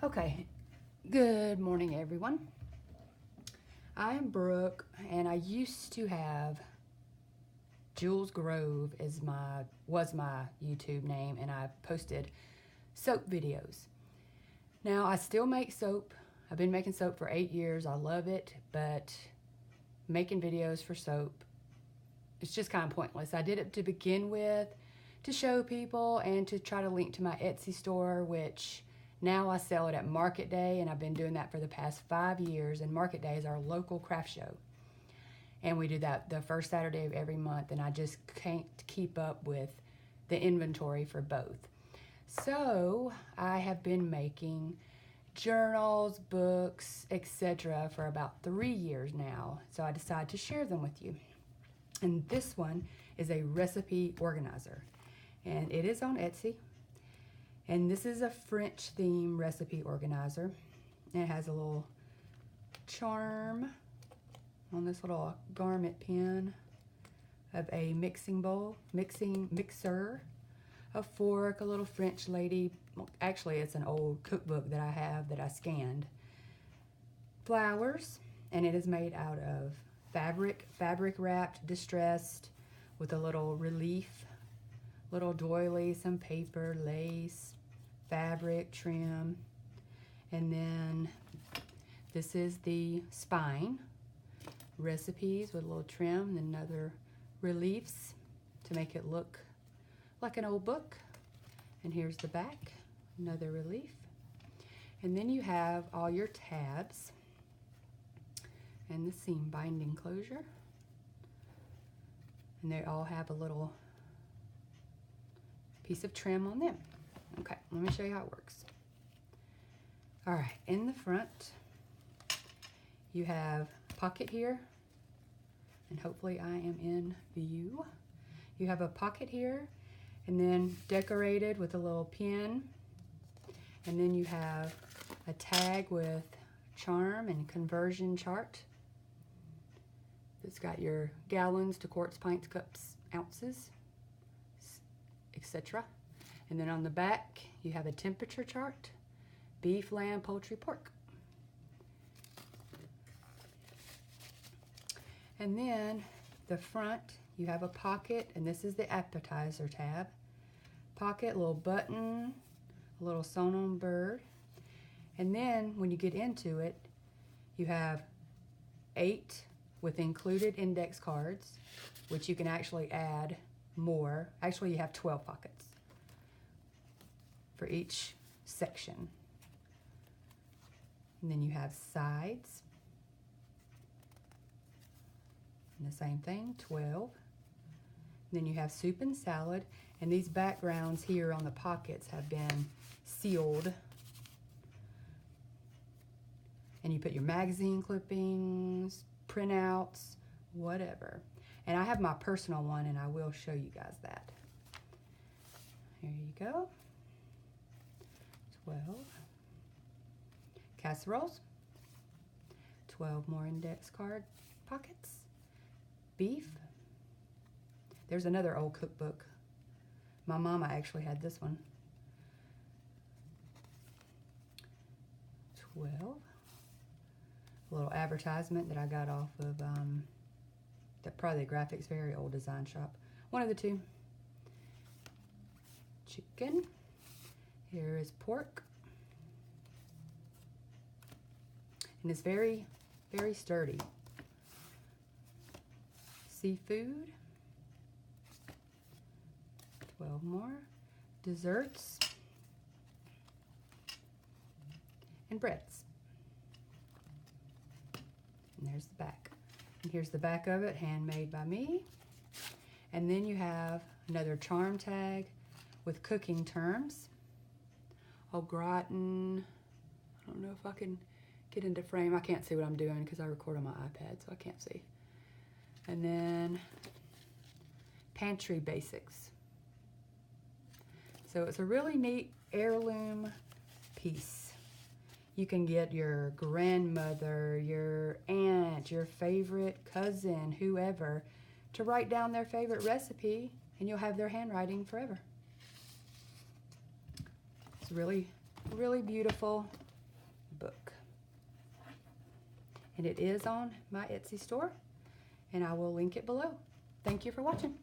Okay, good morning everyone. I am Brooke and I used to have Jules Grove was my YouTube name, and I posted soap videos. Now I still make soap. I've been making soap for 8 years. I love it, but making videos for soap, it's just kind of pointless. I did it to begin with to show people and to try to link to my Etsy store, which now I sell it at Market Day, and I've been doing that for the past 5 years, and Market Day is our local craft show. And we do that the first Saturday of every month, and I just can't keep up with the inventory for both. So I have been making journals, books, etc. for about 3 years now. So I decided to share them with you. And this one is a recipe organizer, and it is on Etsy. And this is a French theme recipe organizer. And it has a little charm on this little garment pin of a mixing bowl, mixer, a fork, a little French lady. Actually, it's an old cookbook that I have that I scanned. Flowers, and it is made out of fabric wrapped, distressed, with a little relief, little doily, some paper, lace, fabric, trim. And then this is the spine, recipes with a little trim and other reliefs to make it look like an old book. And here's the back, another relief. And then you have all your tabs and the seam binding closure. And they all have a little piece of trim on them. Okay, let me show you how it works. All right, in the front, you have a pocket here, and hopefully I am in view. You have a pocket here, and then decorated with a little pin, and then you have a tag with charm and conversion chart. It's got your gallons to quarts, pints, cups, ounces, etc. And then on the back, you have a temperature chart: beef, lamb, poultry, pork. And then the front, you have a pocket, and this is the appetizer tab. Pocket, little button, a little sewn-on bird. And then when you get into it, you have 8 with included index cards, which you can actually add more. Actually, you have 12 pockets for each section. And then you have sides, and the same thing, 12. And then you have soup and salad, and these backgrounds here on the pockets have been sealed. And you put your magazine clippings, printouts, whatever. And I have my personal one, and I will show you guys that. Here you go. 12 casseroles, 12 more index card pockets, beef. There's another old cookbook. My mama actually had this one. 12. A little advertisement that I got off of probably the graphics, very old design shop. One of the two. Chicken. Here is pork. And it's very, very sturdy. Seafood. 12 more. Desserts. And breads. And there's the back. And here's the back of it, handmade by me. And then you have another charm tag with cooking terms. Au gratin. I don't know if I can get into frame. I can't see what I'm doing because I record on my iPad, so I can't see. And then pantry basics. So it's a really neat heirloom piece. You can get your grandmother, your aunt, your favorite cousin, whoever, to write down their favorite recipe, and you'll have their handwriting forever. It's really, really beautiful. book. And it is on my Etsy store, and I will link it below. Thank you for watching.